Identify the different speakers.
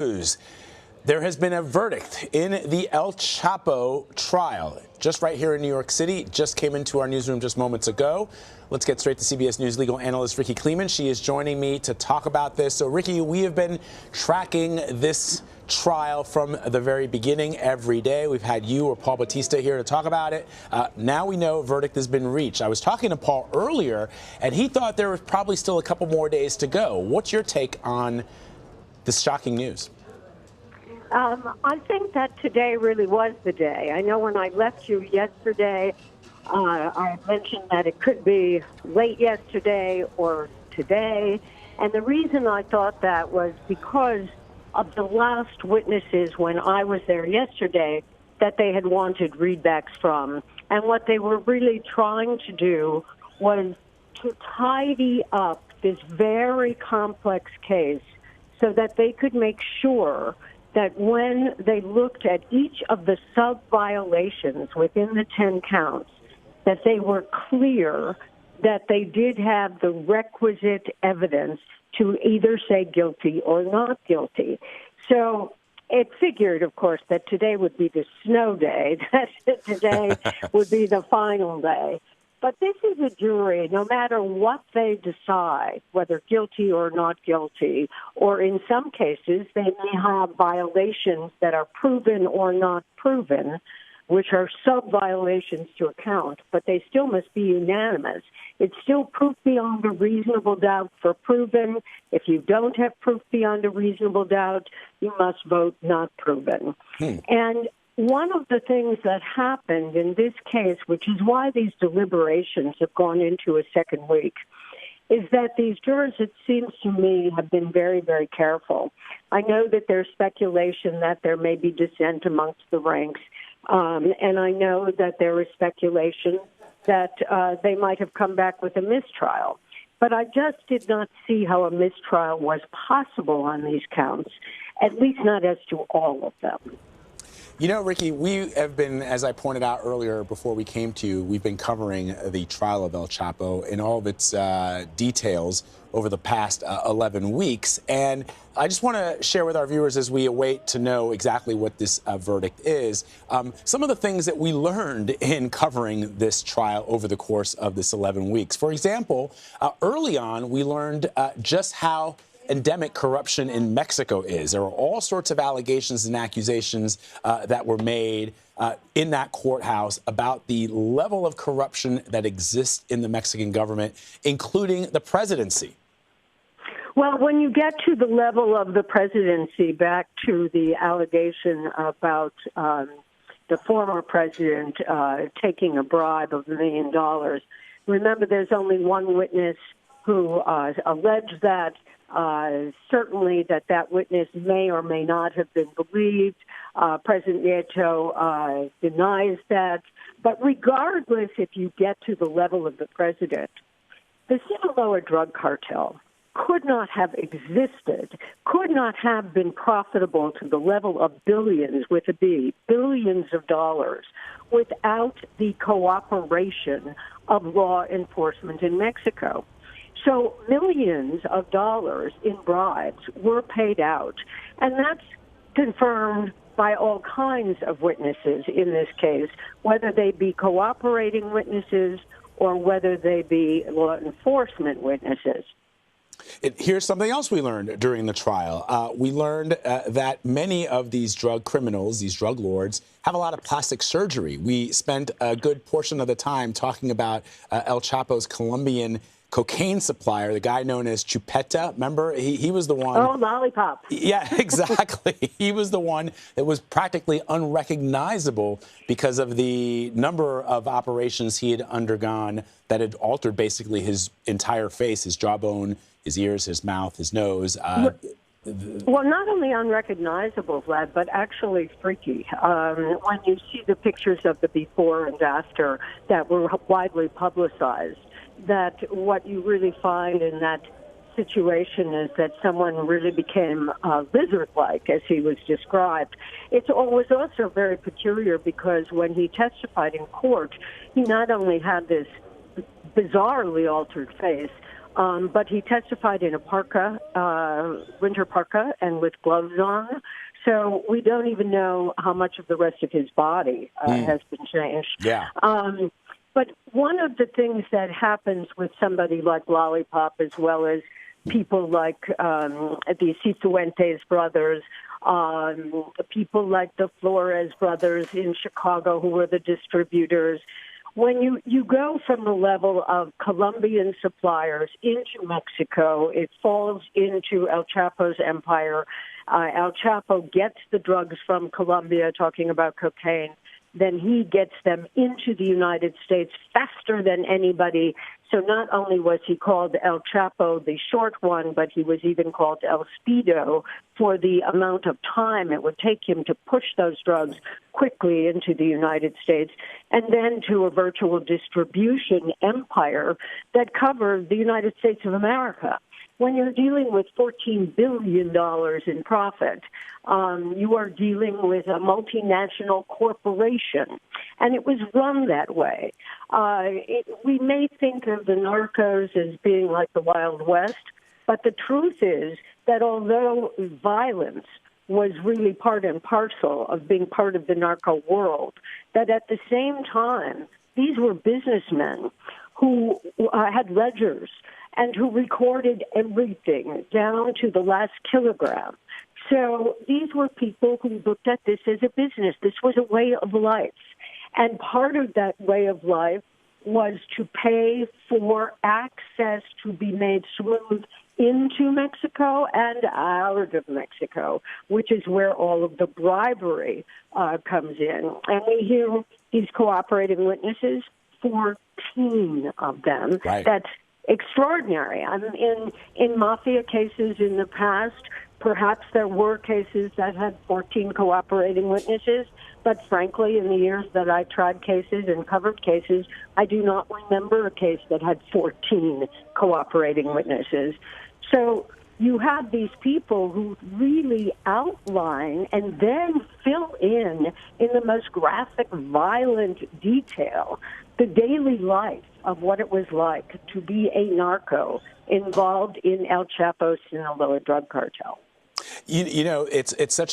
Speaker 1: News. There has been a verdict in the El Chapo trial, just right here in New York City. Just came into our newsroom just moments ago. Let's get straight to CBS News legal analyst Rikki Kleiman. She is joining me to talk about this. So, Rikki, we have been tracking this trial from the very beginning every day. We've had you or Paul Batista here to talk about it. Now we know a verdict has been reached. I was talking to Paul earlier, and he thought there was probably still a couple more days to go. What's your take on this shocking news?
Speaker 2: I think that today really was the day. I know when I left you yesterday, I mentioned that it could be late yesterday or today. And the reason I thought that was because of the last witnesses when I was there yesterday that they had wanted readbacks from. And what they were really trying to do was to tidy up this very complex case so that they could make sure that when they looked at each of the sub-violations within the 10 counts, that they were clear that they did have the requisite evidence to either say guilty or not guilty. So it figured, of course, that today would be the snow day, that today would be the final day. But this is a jury, no matter what they decide, whether guilty or not guilty, or in some cases they may have violations that are proven or not proven, which are sub-violations to account, but they still must be unanimous. It's still proof beyond a reasonable doubt for proven. If you don't have proof beyond a reasonable doubt, you must vote not proven. And one of the things that happened in this case, which is why these deliberations have gone into a second week, is that these jurors, it seems to me, have been very, very careful. I know that there's speculation that there may be dissent amongst the ranks, and I know that there is speculation that they might have come back with a mistrial. But I just did not see how a mistrial was possible on these counts, at least not as to all of them.
Speaker 1: You know, Rikki, we have been, as I pointed out earlier before we came to you, we've been covering the trial of El Chapo in all of its details over the past 11 weeks. And I just want to share with our viewers as we await to know exactly what this verdict is, some of the things that we learned in covering this trial over the course of this 11 weeks. For example, early on, we learned just how endemic corruption in Mexico is. There were all sorts of allegations and accusations that were made in that courthouse about the level of corruption that exists in the Mexican government, including the presidency.
Speaker 2: Well, when you get to the level of the presidency, back to the allegation about the former president taking a bribe of $1 million, remember there's only one witness who alleged that. Certainly that witness may or may not have been believed. President Nieto denies that. But regardless, if you get to the level of the president, the Sinaloa drug cartel could not have existed, could not have been profitable to the level of billions, with a B, billions of dollars, without the cooperation of law enforcement in Mexico. So millions of dollars in bribes were paid out, and that's confirmed by all kinds of witnesses in this case, whether they be cooperating witnesses or whether they be law enforcement witnesses.
Speaker 1: Here's something else we learned during the trial. We learned that many of these drug criminals, these drug lords, have a lot of plastic surgery. We spent a good portion of the time talking about El Chapo's Colombian cocaine supplier, the guy known as Chupeta. Remember, he was the one.
Speaker 2: Oh, lollipop.
Speaker 1: Yeah, exactly. He was the one that was practically unrecognizable because of the number of operations he had undergone that had altered basically his entire face, his jawbone, his ears, his mouth, his nose.
Speaker 2: Well, not only unrecognizable, Vlad, but actually freaky. When you see the pictures of the before and after that were widely publicized, that what you really find in that situation is that someone really became lizard-like, as he was described. It was also very peculiar because when he testified in court, he not only had this bizarrely altered face, But he testified in a parka, winter parka, and with gloves on. So we don't even know how much of the rest of his body has been changed.
Speaker 1: Yeah.
Speaker 2: But one of the things that happens with somebody like Lollipop, as well as people like the Cifuentes brothers, people like the Flores brothers in Chicago, who were the distributors, when you go from the level of Colombian suppliers into Mexico, it falls into El Chapo's empire. El Chapo gets the drugs from Colombia, talking about cocaine. Then he gets them into the United States faster than anybody. So not only was he called El Chapo, the short one, but he was even called El Speedo for the amount of time it would take him to push those drugs quickly into the United States, and then to a virtual distribution empire that covered the United States of America. When you're dealing with $14 billion in profit, you are dealing with a multinational corporation, and it was run that way. We may think of the narcos as being like the Wild West, but the truth is that although violence was really part and parcel of being part of the narco world, that at the same time, these were businessmen who had ledgers and who recorded everything down to the last kilogram. So these were people who looked at this as a business. This was a way of life. And part of that way of life was to pay for access to be made smooth into Mexico and out of Mexico, which is where all of the bribery comes in. And we hear these cooperating witnesses, 14 of them.
Speaker 1: Right.
Speaker 2: That's extraordinary. I mean, in mafia cases in the past, perhaps there were cases that had 14 cooperating witnesses, but frankly, in the years that I tried cases and covered cases, I do not remember a case that had 14 cooperating witnesses. So you have these people who really outline and then fill in the most graphic, violent detail, the daily life of what it was like to be a narco involved in El Chapo's Sinaloa drug cartel.
Speaker 1: You know, it's such a